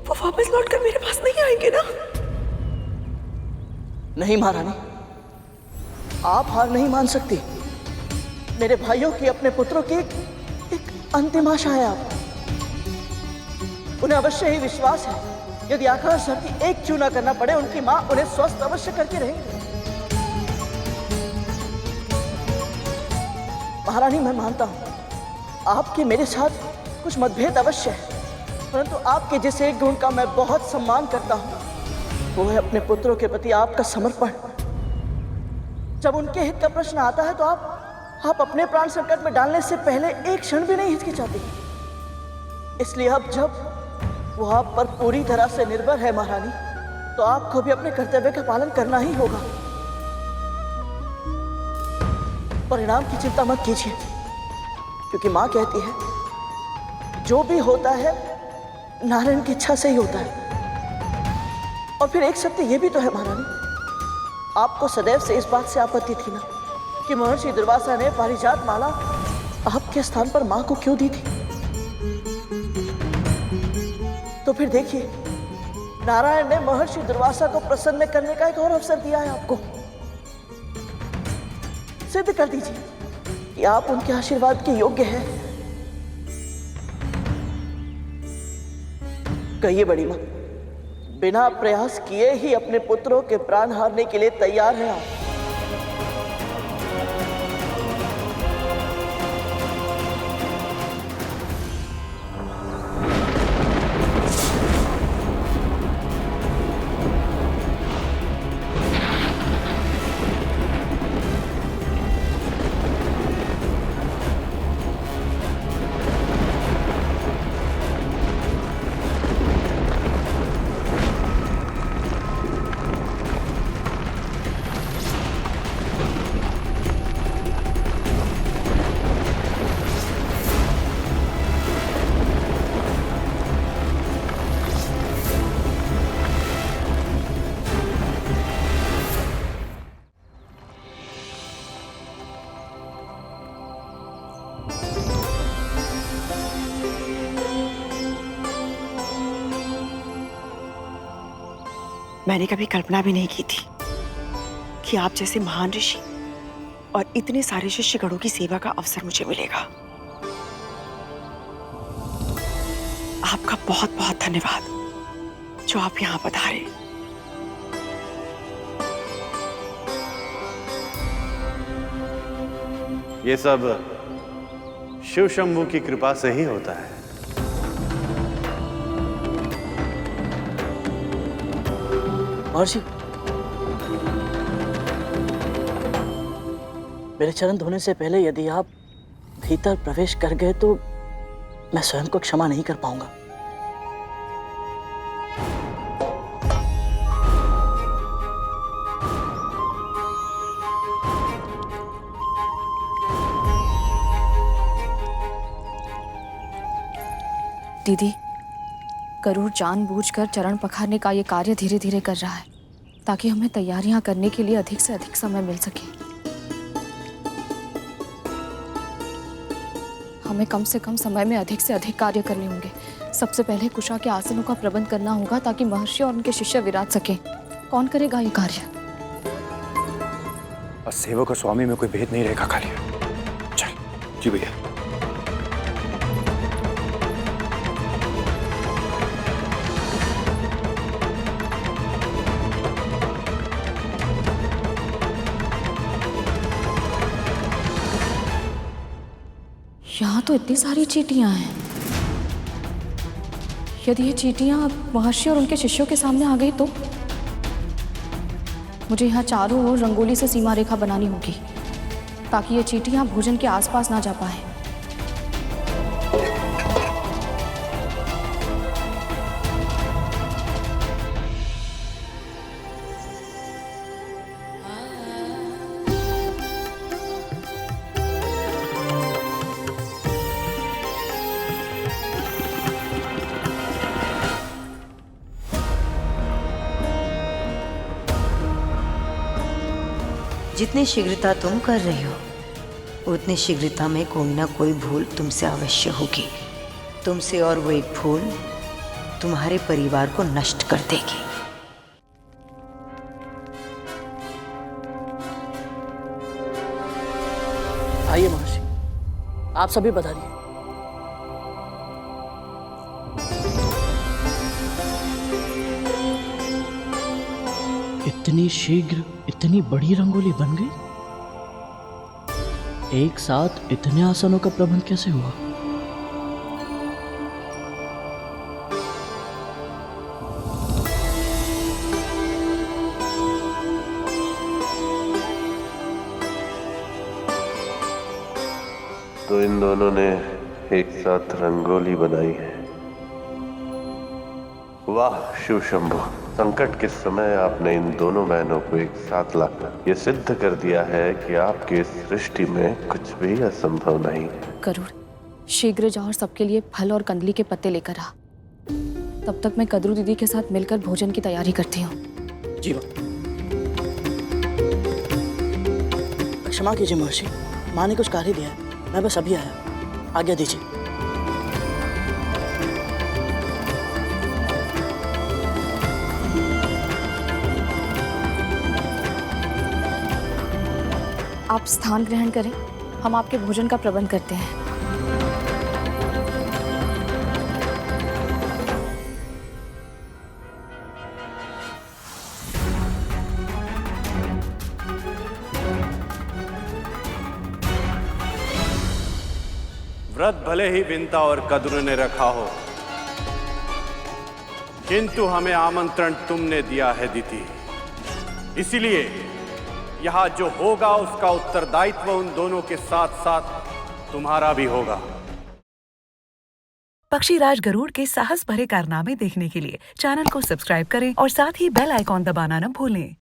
वो वापस लौटकर मेरे पास नहीं आएंगे ना? नहीं महारानी, आप हार नहीं मान सकती। मेरे भाइयों की, अपने पुत्रों की एक अंतिम आशा है आप। उन्हें अवश्य ही विश्वास है, यदि आकाश धरती एक चूना करना पड़े, उनकी मां उन्हें स्वस्थ अवश्य करके रहेंगी। महारानी, मैं मानता हूं आपके मेरे साथ कुछ मतभेद अवश्य है, परंतु आपके जिस एक गुण का मैं बहुत सम्मान करता हूं, वो है अपने पुत्रों के प्रति आपका समर्पण। जब उनके हित का प्रश्न आता है तो आप अपने प्राण संकट में डालने से पहले एक क्षण भी नहीं हिचकिचाते। इसलिए अब जब वो आप पर पूरी तरह से निर्भर है महारानी, तो आपको भी अपने कर्तव्य का पालन करना ही होगा। परिणाम की चिंता मत कीजिए, क्योंकि मां कहती है जो भी होता है नारायण की इच्छा से ही होता है। और फिर एक सत्य ये भी तो है महारानी, आपको सदैव से इस बात से आपत्ति थी ना कि महर्षि दुर्वासा ने पारिजात माला आपके स्थान पर मां को क्यों दी थी। तो फिर देखिए, नारायण ने महर्षि दुर्वासा को प्रसन्न करने का एक और अवसर दिया है आपको। सिद्ध कर दीजिए कि आप उनके आशीर्वाद के योग्य हैं। कहिए बड़ी मां, बिना प्रयास किए ही अपने पुत्रों के प्राण हारने के लिए तैयार हैं आप? मैंने कभी कल्पना भी नहीं की थी कि आप जैसे महान ऋषि और इतने सारे शिष्यगणों की सेवा का अवसर मुझे मिलेगा। आपका बहुत बहुत धन्यवाद जो आप यहाँ पधारे। ये सब शिव शंभू की कृपा से ही होता है। महर्षि, मेरे चरण धोने से पहले यदि आप भीतर प्रवेश कर गए तो मैं स्वयं को क्षमा नहीं कर पाऊंगा। दीदी, गरुड़ जानबूझकर चरण पखारने का ये कार्य धीरे धीरे कर रहा है ताकि हमें तैयारियां करने के लिए अधिक से अधिक समय मिल सके। हमें कम से कम समय में अधिक से अधिक कार्य करने होंगे। सबसे पहले कुशा के आसनों का प्रबंध करना होगा ताकि महर्षि और उनके शिष्य विराज सकें। कौन करेगा ये कार्य? और सेवक और स्वामी में कोई भेद नहीं रहेगा कालिया। चल जी भैया। यहाँ तो इतनी सारी चींटियां हैं। यदि ये चींटियां महर्षि और उनके शिष्यों के सामने आ गई तो मुझे यहाँ चारों ओर रंगोली से सीमा रेखा बनानी होगी ताकि ये चींटियां भोजन के आसपास ना जा पाए। जितनी शीघ्रता तुम कर रही हो उतनी शीघ्रता में कोई ना कोई भूल तुमसे अवश्य होगी। तुमसे और वो एक भूल तुम्हारे परिवार को नष्ट कर देगी। आइए महर्षि, आप सभी बधाइए। इतनी शीघ्र इतनी बड़ी रंगोली बन गई? एक साथ इतने आसनों का प्रबंध कैसे हुआ? तो इन दोनों ने एक साथ रंगोली बनाई है। वाह शिव शंभू, संकट के समय आपने इन दोनों बहनों को एक साथ लाकर ये सिद्ध कर दिया है कि आपके सृष्टि में कुछ भी असंभव नहीं है। गरुड़, शीघ्र जा और सबके लिए फल और कंदली के पत्ते लेकर आ। तब तक मैं कद्रू दीदी के साथ मिलकर भोजन की तैयारी करती हूँ। जी माँ। क्षमा कीजिए महर्षि, माँ ने कुछ कार्य दिया है, मैं बस अभी आया। आज्ञा दीजिए। आप स्थान ग्रहण करें, हम आपके भोजन का प्रबंध करते हैं। व्रत भले ही विंता और कद्रू ने रखा हो, किंतु हमें आमंत्रण तुमने दिया है दीदी। इसीलिए यहां जो होगा उसका उत्तरदायित्व उन दोनों के साथ साथ तुम्हारा भी होगा। पक्षीराज गरुड़ के साहस भरे कारनामे देखने के लिए चैनल को सब्सक्राइब करें और साथ ही बेल आइकॉन दबाना न भूलें।